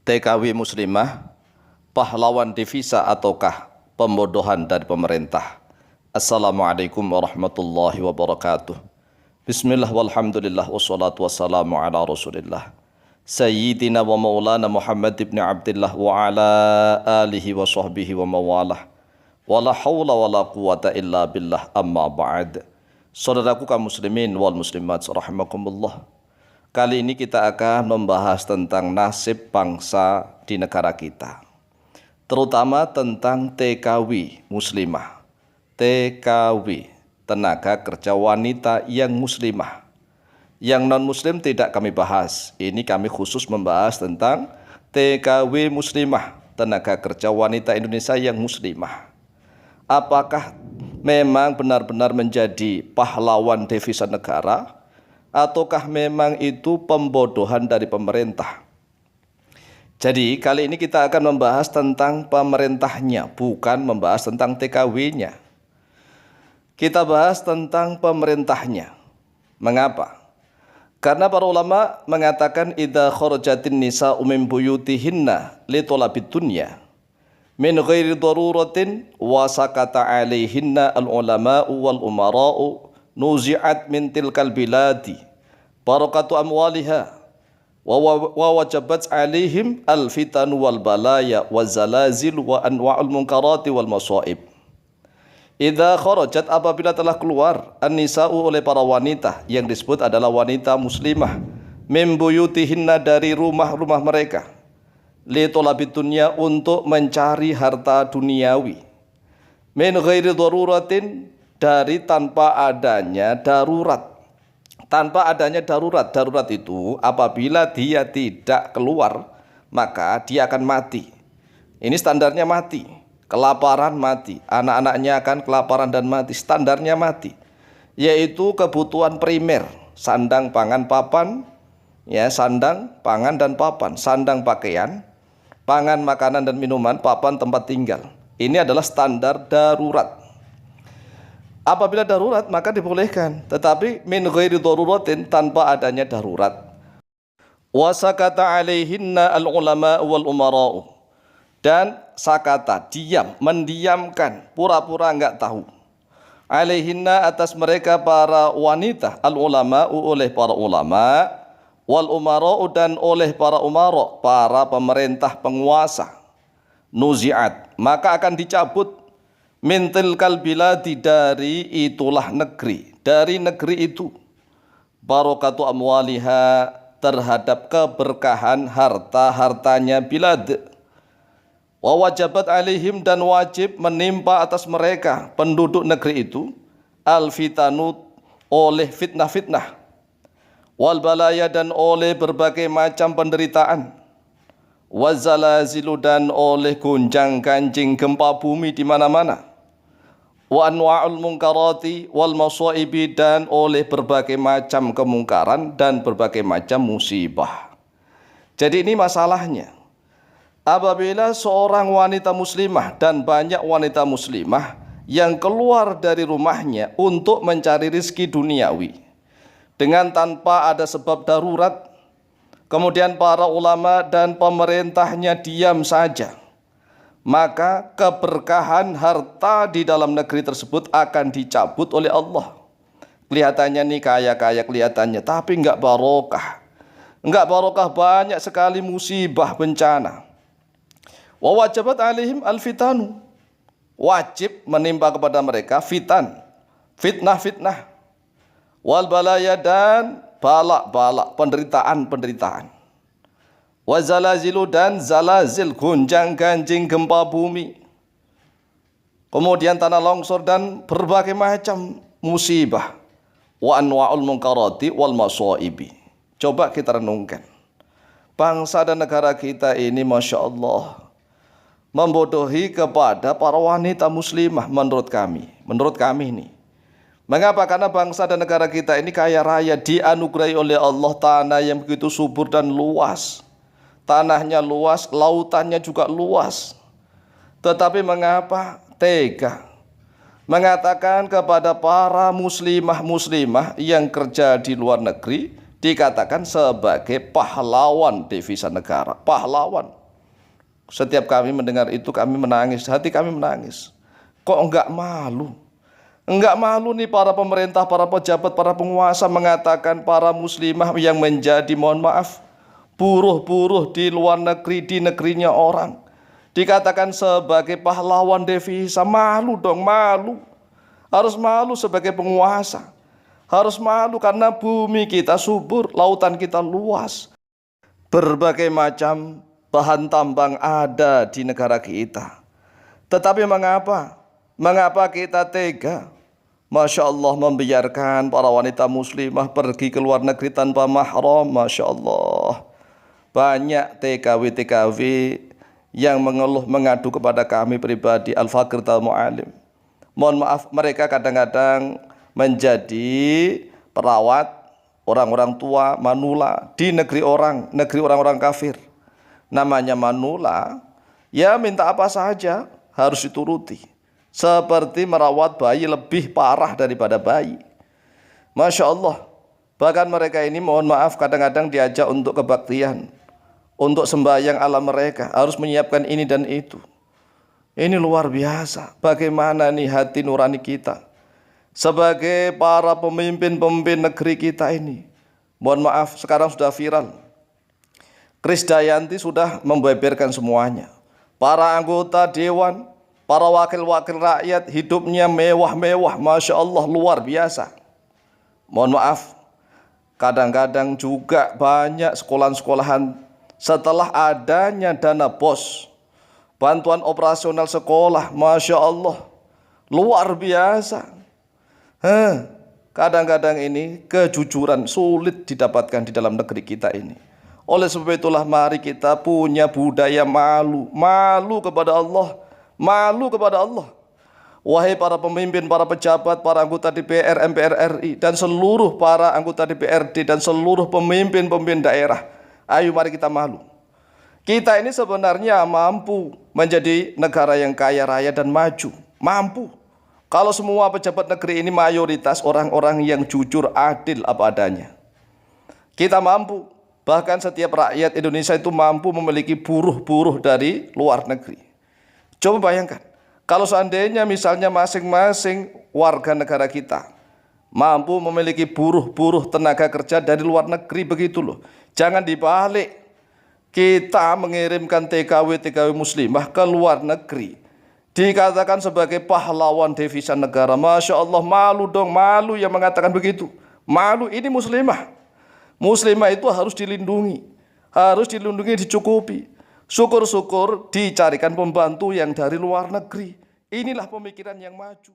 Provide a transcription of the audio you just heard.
TKW Muslimah, pahlawan devisa ataukah pembodohan dari pemerintah? Assalamualaikum warahmatullahi wabarakatuh. Bismillah walhamdulillah wassalatu wassalamu ala rasulillah Sayyidina wa maulana Muhammad ibn Abdillah wa ala alihi wa sahbihi wa mawalah. Wala hawla wala quwata illa billah, amma ba'd. Saudaraku kaum muslimin wal muslimat rahimakumullah. Kali ini kita akan membahas tentang nasib bangsa di negara kita, terutama tentang TKW muslimah. TKW, tenaga kerja wanita yang muslimah. Yang non-muslim tidak kami bahas. Ini kami khusus membahas tentang TKW muslimah, tenaga kerja wanita Indonesia yang muslimah. Apakah memang benar-benar menjadi pahlawan devisa negara, ataukah memang itu pembodohan dari pemerintah? Jadi kali ini kita akan membahas tentang pemerintahnya, bukan membahas tentang TKW-nya. Kita bahas tentang pemerintahnya. Mengapa? Karena para ulama mengatakan idza kharajatin nisa'u min buyutihinna li talabid dunya min ghairi daruratin wa sakata 'alaihinna al-ulama'u wal umara'u nuzi'at min tilkal biladi barakatu amwaliha wa wajabat 'alaihim al-fitan wal balaya wa zalazil wa anwa'ul munkarati wal masaib. Idza kharajat, apabila telah keluar, an-nisa'u oleh para wanita, yang disebut adalah wanita muslimah, min buyutihinna dari rumah-rumah mereka, li talabid dunya untuk mencari harta duniawi, min ghairi daruratin dari tanpa adanya darurat. Tanpa adanya darurat. Darurat itu apabila dia tidak keluar maka dia akan mati. Ini standarnya mati. Kelaparan mati, anak-anaknya akan kelaparan dan mati, standarnya mati. Yaitu kebutuhan primer, sandang, pangan, papan, ya, sandang, pangan dan papan, sandang pakaian, pangan, makanan dan minuman, papan tempat tinggal. Ini adalah standar darurat. Apabila darurat maka dibolehkan, tetapi min ghairi daruratin, tanpa adanya darurat. Wa sakata 'alaihinna al-ulama wal umara'u, dan sakata, diam, mendiamkan, pura-pura enggak tahu. 'Alaihinna, atas mereka para wanita, al-ulama'u oleh para ulama, wal umara'u dan oleh para umara, para pemerintah penguasa. Nuzi'at, maka akan dicabut, min tilkal biladi, dari itulah negeri, dari negeri itu, barakatu amwaliha, terhadap keberkahan harta-hartanya bilad. Wa wajabat alaihim, dan wajib menimpa atas mereka penduduk negeri itu, al-fitanu, oleh fitnah-fitnah, wal balaya, dan oleh berbagai macam penderitaan, wazalazilu, dan oleh gonjang-ganjing gempa bumi di mana-mana, wa anwa'ul munkarati wal masaibi, dan oleh berbagai macam kemungkaran dan berbagai macam musibah. Jadi ini masalahnya. Apabila seorang wanita muslimah dan banyak wanita muslimah yang keluar dari rumahnya untuk mencari rizki duniawi dengan tanpa ada sebab darurat, kemudian para ulama dan pemerintahnya diam saja, maka keberkahan harta di dalam negeri tersebut akan dicabut oleh Allah. Kelihatannya nih kaya-kaya kelihatannya, tapi enggak barokah. Enggak barokah, banyak sekali musibah, bencana. Wa wajabat alaihim al-fitanu, wajib menimpa kepada mereka fitan, fitnah-fitnah, wal balaya, dan balak-balak, penderitaan-penderitaan, wa zalazilu, dan zalazil, gonjang-ganjing gempa bumi, kemudian tanah longsor dan berbagai macam musibah, wa anwa'ul munkarati wal masaibi. Coba kita renungkan, bangsa dan negara kita ini Masya Allah membodohi kepada para wanita muslimah, menurut kami ini. Mengapa? Karena bangsa dan negara kita ini kaya raya, dianugerahi oleh Allah tanah yang begitu subur dan luas. Tanahnya luas, lautannya juga luas. Tetapi mengapa tega mengatakan kepada para muslimah yang kerja di luar negeri, dikatakan sebagai pahlawan devisa negara. Pahlawan. Setiap kami mendengar itu kami menangis, hati kami menangis. Kok enggak malu? Enggak malu nih para pemerintah, para pejabat, para penguasa mengatakan para muslimah yang menjadi, mohon maaf, buruh-buruh di luar negeri, di negerinya orang, dikatakan sebagai pahlawan devisa. Malu dong, malu. Harus malu sebagai penguasa. Harus malu karena bumi kita subur, lautan kita luas. Berbagai macam bahan tambang ada di negara kita. Tetapi mengapa? Mengapa kita tega? Masya Allah, membiarkan para wanita muslimah pergi ke luar negeri tanpa mahram. Masya Allah. Banyak TKW-TKW yang mengeluh mengadu kepada kami pribadi, Al-Faqir Al-Mu'alim. Mohon maaf, mereka kadang-kadang menjadi perawat orang-orang tua manula di negeri orang-orang kafir. Namanya manula, ya minta apa saja harus dituruti. Seperti merawat bayi, lebih parah daripada bayi. Masya Allah. Bahkan mereka ini, mohon maaf, kadang-kadang diajak untuk kebaktian, untuk sembahyang ala mereka, harus menyiapkan ini dan itu. Ini luar biasa. Bagaimana nih hati nurani kita sebagai para pemimpin-pemimpin negeri kita ini. Mohon maaf, sekarang sudah viral. Krisdayanti sudah membeberkan semuanya. Para anggota dewan, para wakil-wakil rakyat hidupnya mewah-mewah. Masya Allah, luar biasa. Mohon maaf, kadang-kadang juga banyak sekolahan-sekolahan setelah adanya dana BOS, bantuan operasional sekolah, Masya Allah, luar biasa. Kadang-kadang ini kejujuran sulit didapatkan di dalam negeri kita ini. Oleh sebab itulah mari kita punya budaya malu. Malu kepada Allah. Malu kepada Allah. Wahai para pemimpin, para pejabat, para anggota DPR, MPR RI, dan seluruh para anggota DPRD dan seluruh pemimpin-pemimpin daerah, ayo mari kita malu. Kita ini sebenarnya mampu menjadi negara yang kaya raya dan maju. Mampu. Kalau semua pejabat negeri ini mayoritas orang-orang yang jujur, adil apa adanya. Kita mampu. Bahkan setiap rakyat Indonesia itu mampu memiliki buruh-buruh dari luar negeri. Coba bayangkan, kalau seandainya misalnya masing-masing warga negara kita mampu memiliki buruh-buruh tenaga kerja dari luar negeri, begitu loh. Jangan dibalik, kita mengirimkan TKW-TKW muslimah ke luar negeri, dikatakan sebagai pahlawan devisa negara. Masya Allah, malu dong, malu yang mengatakan begitu. Malu, ini muslimah. Muslimah itu harus dilindungi, dicukupi. Syukur-syukur dicarikan pembantu yang dari luar negeri. Inilah pemikiran yang maju.